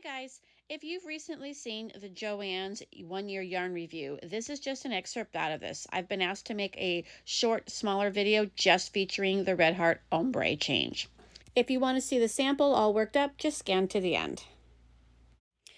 guys, if you've recently seen the JOANN's 1-year yarn review, this is just an excerpt out of this. I've been asked to make a short, smaller video just featuring the Red Heart Ombre change. If you want to see the sample all worked up, just scan to the end.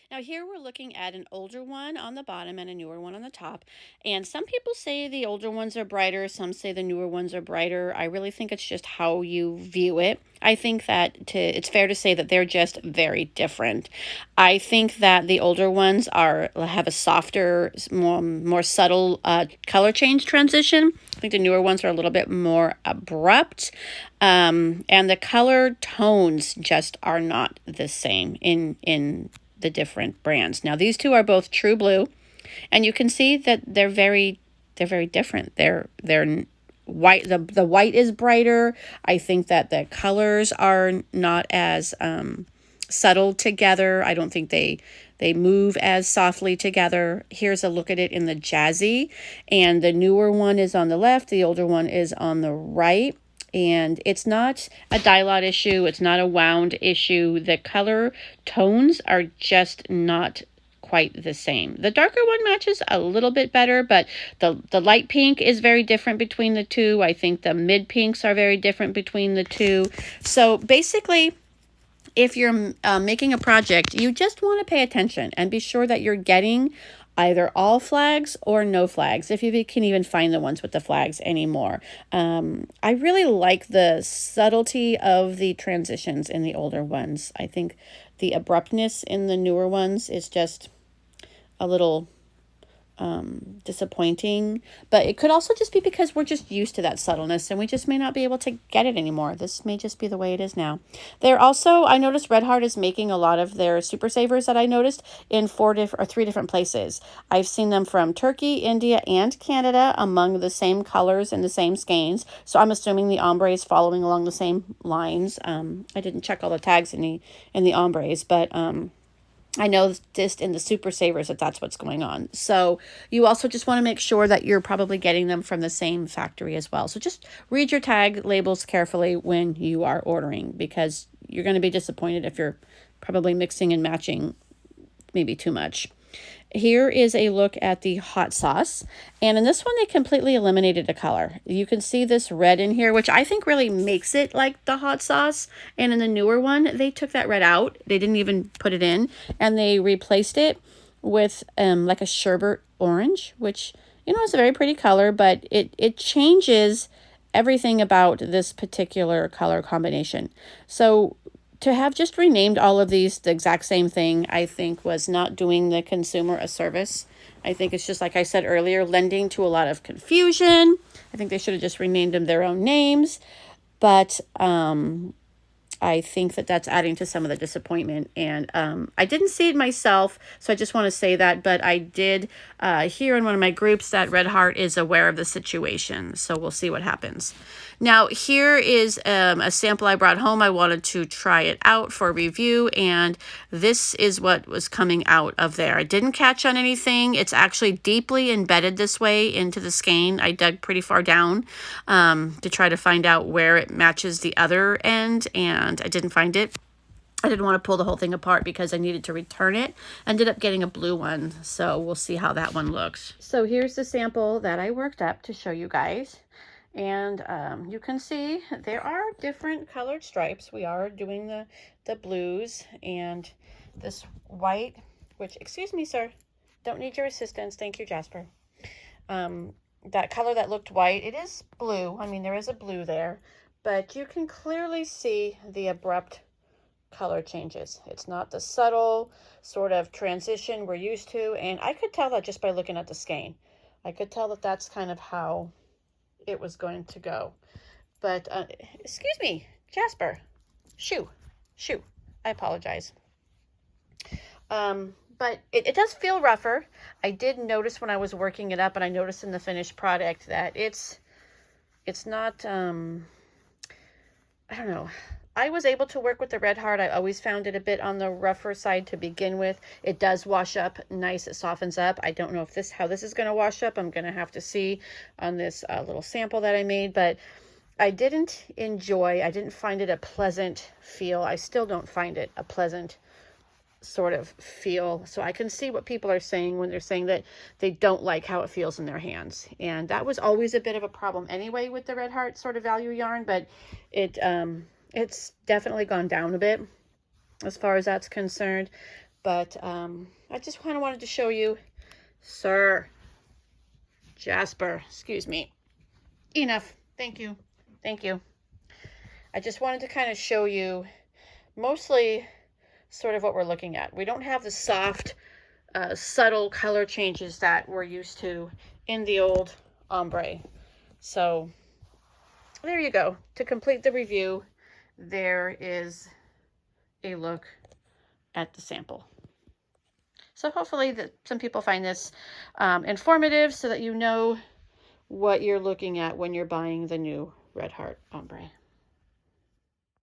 Now here we're looking at an older one on the bottom and a newer one on the top. And some people say the older ones are brighter, some say the newer ones are brighter. I really think it's just how you view it. I think that it's fair to say that they're just very different. I think that the older ones have a softer, more subtle color change transition. I think the newer ones are a little bit more abrupt. And the color tones just are not the same in the different brands. Now these two are both true blue, and you can see that they're very different. They're white. The white is brighter. I think that the colors are not as subtle together. I don't think they move as softly together. Here's a look at it in the jazzy, and the newer one is on the left, the older one is on the right. And it's not a dye lot issue. It's not a wound issue. The color tones are just not quite the same. The darker one matches a little bit better, but the light pink is very different between the two. I think the mid pinks are very different between the two. So basically, if you're making a project, you just want to pay attention and be sure that you're getting either all flags or no flags, if you can even find the ones with the flags anymore. I really like the subtlety of the transitions in the older ones. I think the abruptness in the newer ones is just a little disappointing, but it could also just be because we're just used to that subtleness and we just may not be able to get it anymore. This may just be the way it is now. I noticed Red Heart is making a lot of their super savers that I noticed in 3 different places. I've seen them from Turkey, India, and Canada among the same colors and the same skeins. So I'm assuming the ombre is following along the same lines. I didn't check all the tags in the ombres, but I know just in the super savers that's what's going on. So you also just want to make sure that you're probably getting them from the same factory as well. So just read your tag labels carefully when you are ordering, because you're going to be disappointed if you're probably mixing and matching maybe too much. Here is a look at the hot sauce, and in this one they completely eliminated a color. You can see this red in here, which I think really makes it like the hot sauce, and in the newer one they took that red out. They didn't even put it in, and they replaced it with like a sherbet orange, which is a very pretty color, but it changes everything about this particular color combination. So to have just renamed all of these the exact same thing, I think was not doing the consumer a service. I think it's just, like I said earlier, lending to a lot of confusion. I think they should have just renamed them their own names. But I think that that's adding to some of the disappointment. And I didn't see it myself, so I just want to say that. But I did hear in one of my groups that Red Heart is aware of the situation. So we'll see what happens. Now, here is a sample I brought home. I wanted to try it out for review, and this is what was coming out of there. I didn't catch on anything. It's actually deeply embedded this way into the skein. I dug pretty far down to try to find out where it matches the other end, and I didn't find it. I didn't want to pull the whole thing apart because I needed to return it. Ended up getting a blue one, so we'll see how that one looks. So here's the sample that I worked up to show you guys. And you can see there are different colored stripes. We are doing the blues and this white, which, excuse me, sir, don't need your assistance. Thank you, Jasper. That color that looked white, it is blue. I mean, there is a blue there, but you can clearly see the abrupt color changes. It's not the subtle sort of transition we're used to. And I could tell that just by looking at the skein. I could tell that that's kind of how it was going to go. But excuse me, Jasper, shoo, I apologize. But it does feel rougher. I did notice when I was working it up, and I noticed in the finished product that it's not I don't know. I was able to work with the Red Heart. I always found it a bit on the rougher side to begin with. It does wash up nice. It softens up. I don't know if how this is going to wash up. I'm going to have to see on this little sample that I made, but I didn't find it a pleasant feel. I still don't find it a pleasant sort of feel. So I can see what people are saying when they're saying that they don't like how it feels in their hands. And that was always a bit of a problem anyway with the Red Heart sort of value yarn, but it's definitely gone down a bit as far as that's concerned. But I just kind of wanted to show you, Sir Jasper, excuse me. Enough. Thank you. Thank you. I just wanted to kind of show you mostly sort of what we're looking at. We don't have the soft, subtle color changes that we're used to in the old ombre. So there you go. To complete the review, there is a look at the sample. So hopefully that some people find this informative so that you know what you're looking at when you're buying the new Red Heart Ombre.